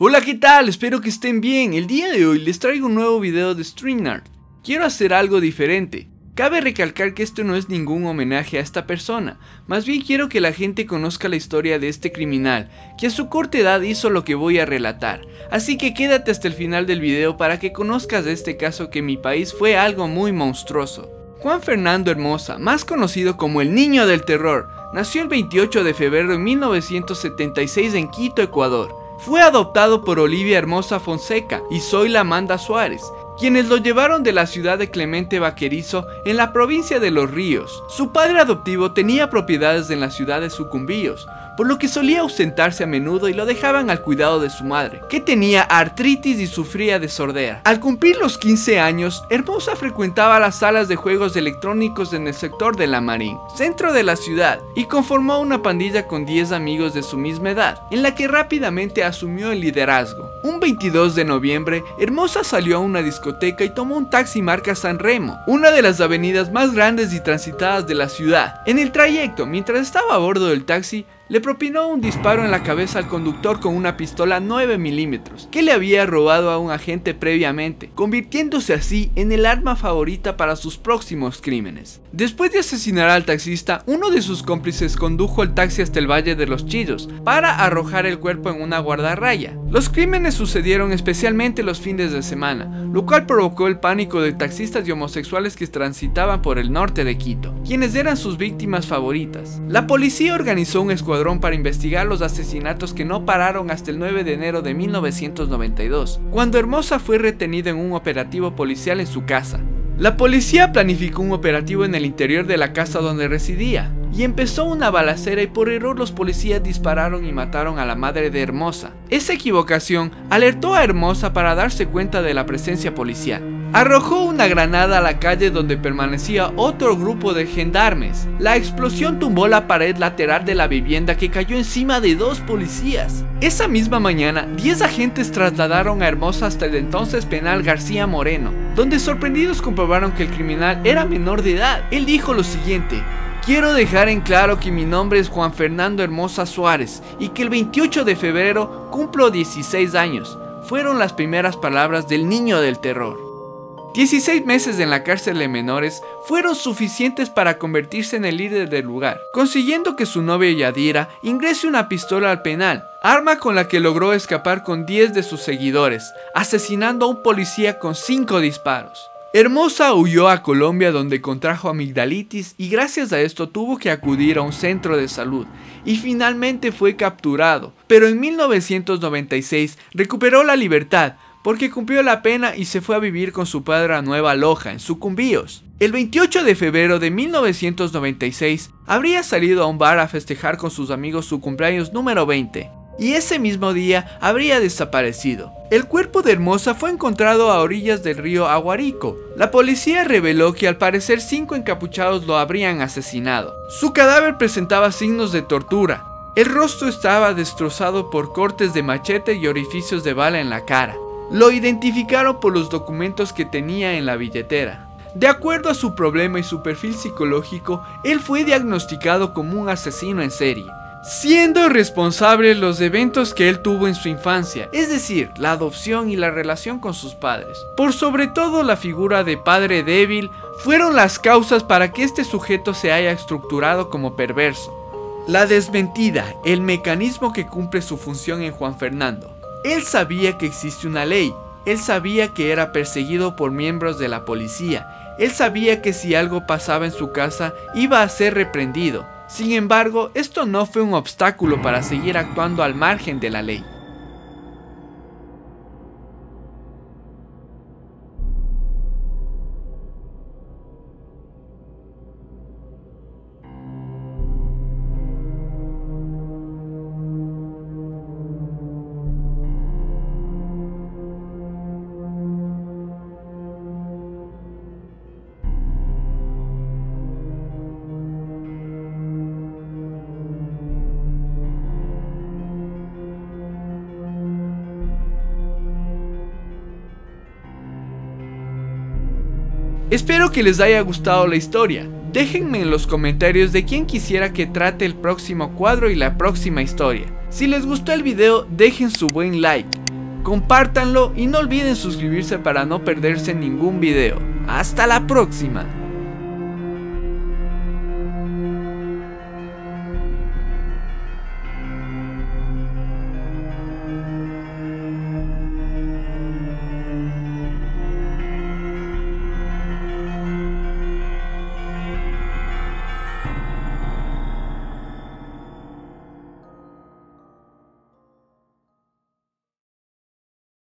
Hola, ¿qué tal? Espero que estén bien. El día de hoy les traigo un nuevo video de StreamYard. Quiero hacer algo diferente. Cabe recalcar que esto no es ningún homenaje a esta persona, más bien quiero que la gente conozca la historia de este criminal, que a su corta edad hizo lo que voy a relatar. Así que quédate hasta el final del video para que conozcas de este caso que en mi país fue algo muy monstruoso. Juan Fernando Hermosa, más conocido como el Niño del Terror, nació el 28 de febrero de 1976 en Quito, Ecuador. Fue adoptado por Olivia Hermosa Fonseca y Zoila Amanda Suárez, quienes lo llevaron de la ciudad de Clemente Vaquerizo en la provincia de Los Ríos. Su padre adoptivo tenía propiedades en la ciudad de Sucumbíos, por lo que solía ausentarse a menudo y lo dejaban al cuidado de su madre, que tenía artritis y sufría de sordera. Al cumplir los 15 años, Hermosa frecuentaba las salas de juegos electrónicos en el sector de La Marín, centro de la ciudad, y conformó una pandilla con 10 amigos de su misma edad, en la que rápidamente asumió el liderazgo. Un 22 de noviembre, Hermosa salió a una discoteca y tomó un taxi marca San Remo, una de las avenidas más grandes y transitadas de la ciudad. En el trayecto, mientras estaba a bordo del taxi, le propinó un disparo en la cabeza al conductor con una pistola 9 milímetros que le había robado a un agente previamente, convirtiéndose así en el arma favorita para sus próximos crímenes. Después de asesinar al taxista, uno de sus cómplices condujo el taxi hasta el Valle de los Chillos para arrojar el cuerpo en una guardarraya. Los crímenes sucedieron especialmente los fines de semana, lo cual provocó el pánico de taxistas y homosexuales que transitaban por el norte de Quito, quienes eran sus víctimas favoritas. La policía organizó un escuadrón para investigar los asesinatos que no pararon hasta el 9 de enero de 1992, cuando Hermosa fue retenido en un operativo policial en su casa. La policía planificó un operativo en el interior de la casa donde residía, y empezó una balacera y por error los policías dispararon y mataron a la madre de Hermosa. Esa equivocación alertó a Hermosa para darse cuenta de la presencia policial. Arrojó una granada a la calle donde permanecía otro grupo de gendarmes. La explosión tumbó la pared lateral de la vivienda que cayó encima de 2 policías. Esa misma mañana, 10 agentes trasladaron a Hermosa hasta el entonces penal García Moreno, donde sorprendidos comprobaron que el criminal era menor de edad. Él dijo lo siguiente: "Quiero dejar en claro que mi nombre es Juan Fernando Hermosa Suárez y que el 28 de febrero cumplo 16 años. Fueron las primeras palabras del Niño del Terror. 16 meses en la cárcel de menores fueron suficientes para convertirse en el líder del lugar, consiguiendo que su novia Yadira ingrese una pistola al penal, arma con la que logró escapar con 10 de sus seguidores, asesinando a un policía con 5 disparos. Hermosa huyó a Colombia, donde contrajo amigdalitis y gracias a esto tuvo que acudir a un centro de salud y finalmente fue capturado, pero en 1996 recuperó la libertad porque cumplió la pena y se fue a vivir con su padre a Nueva Loja, en Sucumbíos. El 28 de febrero de 1996 habría salido a un bar a festejar con sus amigos su cumpleaños número 20. Y ese mismo día habría desaparecido. El cuerpo de Hermosa fue encontrado a orillas del río Aguarico. La policía reveló que al parecer 5 encapuchados lo habrían asesinado. Su cadáver presentaba signos de tortura. El rostro estaba destrozado por cortes de machete y orificios de bala en la cara. Lo identificaron por los documentos que tenía en la billetera. De acuerdo a su problema y su perfil psicológico, él fue diagnosticado como un asesino en serie, siendo responsable los eventos que él tuvo en su infancia, es decir, la adopción y la relación con sus padres. Por sobre todo la figura de padre débil fueron las causas para que este sujeto se haya estructurado como perverso. La desmentida, el mecanismo que cumple su función en Juan Fernando. Él sabía que existe una ley, él sabía que era perseguido por miembros de la policía, él sabía que si algo pasaba en su casa iba a ser reprendido. Sin embargo, esto no fue un obstáculo para seguir actuando al margen de la ley. Espero que les haya gustado la historia. Déjenme en los comentarios de quién quisiera que trate el próximo cuadro y la próxima historia. Si les gustó el video, dejen su buen like. compártanlo y no olviden suscribirse para no perderse ningún video. ¡Hasta la próxima!